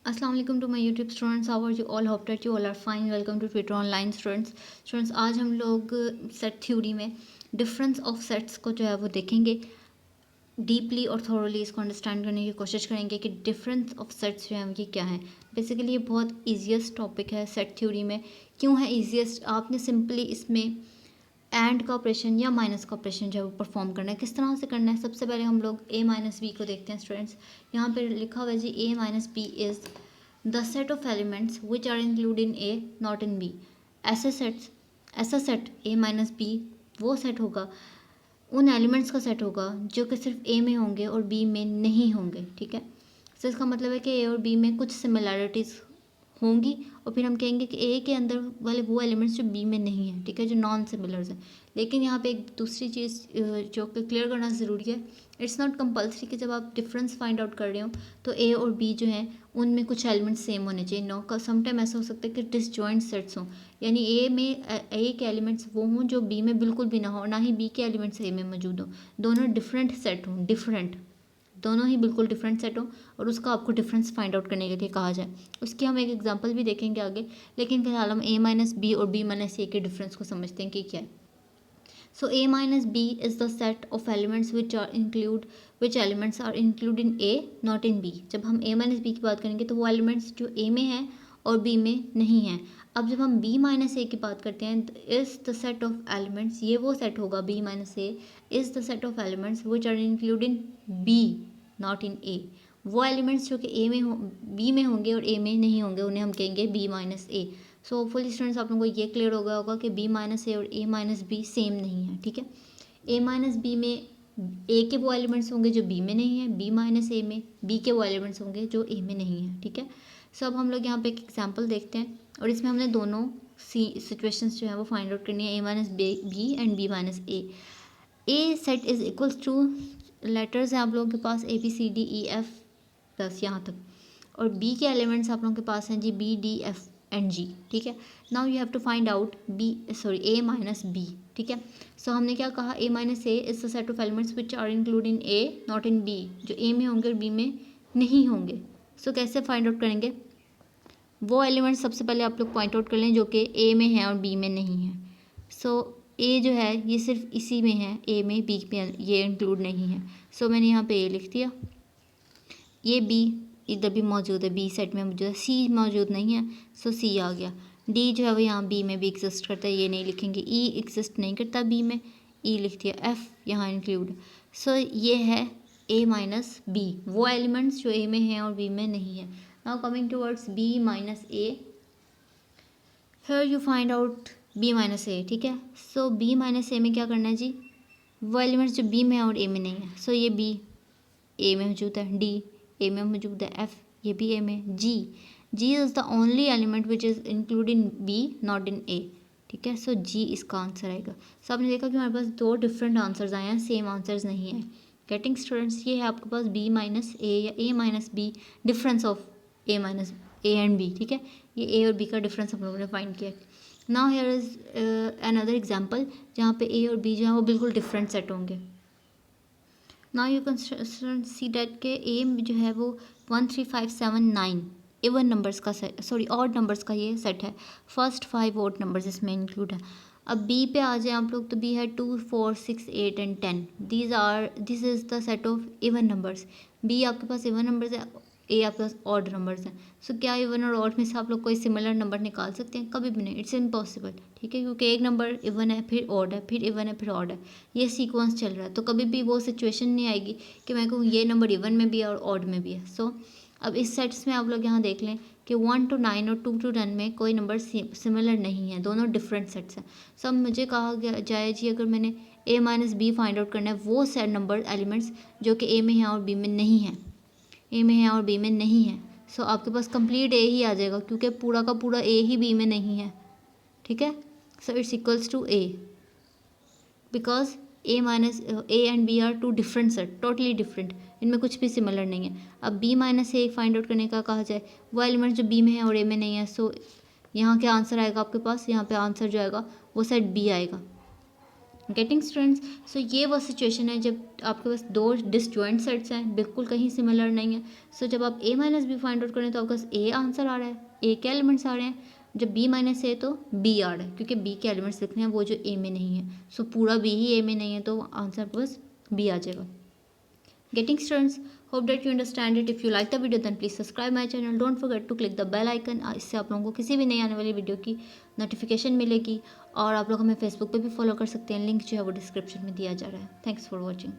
अस्सलाम वालेकुम to my YouTube students, how are you all? Hope that you all are fine. Welcome to Twitter online students. आज हम लोग set theory में difference of sets को जो है वो देखेंगे डीपली और थोरली। इसको अंडरस्टैंड करने की कोशिश करेंगे कि डिफरेंस ऑफ सेट्स जो है ये क्या है। बेसिकली ये बहुत ईजीएस्ट टॉपिक है सेट थ्योरी में। क्यों है ईजीएस्ट? आपने सिंपली इसमें एंड का ऑपरेशन या माइनस का ऑपरेशन जो है वो परफॉर्म करना है। किस तरह से करना है? सबसे पहले हम लोग ए माइनस बी को देखते हैं स्टूडेंट्स। यहाँ पे लिखा हुआ है जी A minus B is the set of elements which are include in A not in B. ऐसा सेट ए माइनस बी वो सेट होगा, उन एलिमेंट्स का सेट होगा जो कि सिर्फ ए में होंगे और बी में नहीं होंगे। ठीक है, तो इसका मतलब है कि ए और बी में कुछ सिमिलैरिटीज़ होंगी और फिर हम कहेंगे कि ए के अंदर वाले वो एलिमेंट्स जो बी में नहीं है, ठीक है, जो नॉन सिमिलर्स हैं। लेकिन यहाँ पे एक दूसरी चीज़ जो कि क्लियर करना ज़रूरी है, इट्स नॉट कंपल्सरी कि जब आप डिफरेंस फाइंड आउट कर रहे हो तो ए और बी जो हैं उनमें कुछ एलिमेंट्स सेम होने चाहिए। नो, का समटाइम ऐसा हो सकता है कि डिसजॉइंट सेट्स हों, यानी ए के एलिमेंट्स वो हों जो बी में बिल्कुल भी ना हो, ना ही बी के एलिमेंट्स ए में मौजूद हों। दोनों डिफरेंट सेट हों, दोनों ही बिल्कुल डिफरेंट सेट हो और उसका आपको डिफरेंस फाइंड आउट करने के लिए कहा जाए। उसकी हम एक एग्जांपल भी देखेंगे आगे, लेकिन फिलहाल हम ए माइनस बी और बी माइनस ए के डिफरेंस को समझते हैं कि क्या है। So A minus B is the set of elements which elements are include in A not in B. जब हम ए माइनस बी की बात करेंगे तो वो एलिमेंट्स जो ए में हैं और बी में नहीं हैं। अब जब हम बी माइनस ए की बात करते हैं तो is the set of elements, ये वो सेट होगा B minus A is the set of elements which are include in B not in A. वो एलिमेंट्स जो कि ए में हो बी में होंगे और ए में नहीं होंगे उन्हें हम कहेंगे बी माइनस ए। सो होपफुली स्टूडेंट्स आप लोगों को ये क्लियर हो गया होगा कि बी माइनस ए और ए माइनस बी सेम नहीं है। ठीक है, ए माइनस बी में ए के वो एलिमेंट्स होंगे जो बी में नहीं है, बी माइनस ए में बी के वो एलिमेंट्स होंगे जो ए में नहीं है। ठीक है, सो अब हम लोग यहाँ पे एक एग्जाम्पल देखते हैं और इसमें हमने दोनों सिचुएशंस जो है वो फाइंड आउट करनी है, A minus B and B minus A. A set is equals to, letters हैं आप लोगों के पास A B C D E F plus यहाँ तक, और बी के एलिमेंट्स आप लोगों के पास हैं जी B D F and G. ठीक है, now you have to find out A minus B. ठीक है, सो हमने क्या कहा, A minus A is the set of elements which are include in A not in B, जो A में होंगे और बी में नहीं होंगे। सो कैसे फाइंड आउट करेंगे? वो एलिमेंट्स सबसे पहले आप लोग पॉइंट आउट कर लें जो कि ए में है और बी में नहीं है। सो ए जो है ये सिर्फ इसी में है, ए में, बी में ये इंक्लूड नहीं है। सो मैंने यहाँ पे ए लिख दिया, ये बी इधर भी मौजूद है, बी सेट में मौजूद है, सी मौजूद नहीं है, सो सी आ गया। डी जो है वो यहाँ बी में भी एग्जिस्ट करता है, ये नहीं लिखेंगे। ई एग्जिस्ट नहीं करता बी में, ई लिख दिया। एफ यहाँ इंक्लूड। सो ये है ए माइनस बी, वो एलिमेंट्स जो ए में हैं और बी में नहीं है। Now coming towards B minus A, फिर you find out B minus A. ठीक है, सो बी माइनस ए में क्या करना है जी, वो एलिमेंट्स जो बी में है और ए में नहीं है। सो ये बी ए में मौजूद है, डी ए में मौजूद है, एफ ये भी ए में, G is the only element which is include in B not in A. ठीक है, सो जी इसका आंसर आएगा। सो आपने देखा कि हमारे पास दो डिफरेंट आंसर्स आए हैं, सेम आंसर्स नहीं है। गेटिंग स्टूडेंट्स, ये है आपके पास बी माइनस ए या A minus B, difference of A minus A and B. ठीक है, ये ए और बी का डिफरेंस हम लोगों ने फाइंड किया। Now here is another example जहाँ पे ए और बी जो है वो बिल्कुल डिफरेंट सेट होंगे। Now you can see that के ए जो है वो 1 3 5 7 9 इवन नंबर्स का सेट, सॉरी ऑड नंबर्स का ये सेट है। फर्स्ट 5 ऑड नंबर्स इसमें इंक्लूड है। अब बी पे आ जाए आप लोग तो बी है 2 4 6 8 and 10। This is the set of even numbers. B आपके पास इवन नंबर्स है, ए आपके पास ऑड नंबर्स हैं। सो क्या इवन और ऑड में से आप लोग कोई सिमिलर नंबर निकाल सकते हैं? कभी भी नहीं, इट्स इम्पॉसिबल। ठीक है, क्योंकि एक नंबर इवन है फिर ऑड है फिर इवन है फिर ऑड है, ये सीक्वेंस चल रहा है, तो कभी भी वो सिचुएशन नहीं आएगी कि मैं कहूँ ये नंबर इवन में भी है और ऑड में भी है। सो अब इस सेट्स में आप लोग यहाँ देख लें कि 1 to 9 और 2 to 10 में कोई नंबर सिमिलर नहीं है, दोनों डिफरेंट सेट्स हैं। सो अब मुझे कहा गया जाए जी अगर मैंने ए माइनस बी फाइंड आउट करना है, वो सेट नंबर एलिमेंट्स जो कि ए में हैं और बी में नहीं हैं, ए में है और बी में नहीं है। सो आपके पास कंप्लीट ए ही आ जाएगा क्योंकि पूरा का पूरा ए ही बी में नहीं है। ठीक है, so it's equals to A because A minus A and B are two different set, totally different, इनमें कुछ भी सिमिलर नहीं है। अब B minus A find out करने का कहा जाए, वो एलिमेंट जो बी में है और ए में नहीं है। सो यहाँ क्या आंसर आएगा आपके पास? यहाँ पे आंसर जो आएगा वो सेट बी आएगा। Getting students. सो ये वो सिचुएशन है जब आपके पास दो डिसजॉइंट सेट्स हैं, बिल्कुल कहीं सिमिलर नहीं है। सो जब आप a minus B find out करें तो आपके पास a आंसर आ रहा है, a के एलिमेंट्स आ रहे हैं। जब b माइनस a तो b आ रहा है, क्योंकि b के एलिमेंट्स लिखने हैं वो जो a में नहीं है। सो पूरा b ही a में नहीं है तो आंसर आपके पास b आ जाएगा। Getting students, hope that you understand it. If you like the video then please subscribe my channel. Don't forget to click the bell icon. इससे आप लोगों को किसी भी नई आने वाली वीडियो की नोटिफिकेशन मिलेगी। और आप लोग हमें फेसबुक पे भी फॉलो कर सकते हैं, लिंक जो है वो डिस्क्रिप्शन में दिया जा रहा है। Thanks for watching.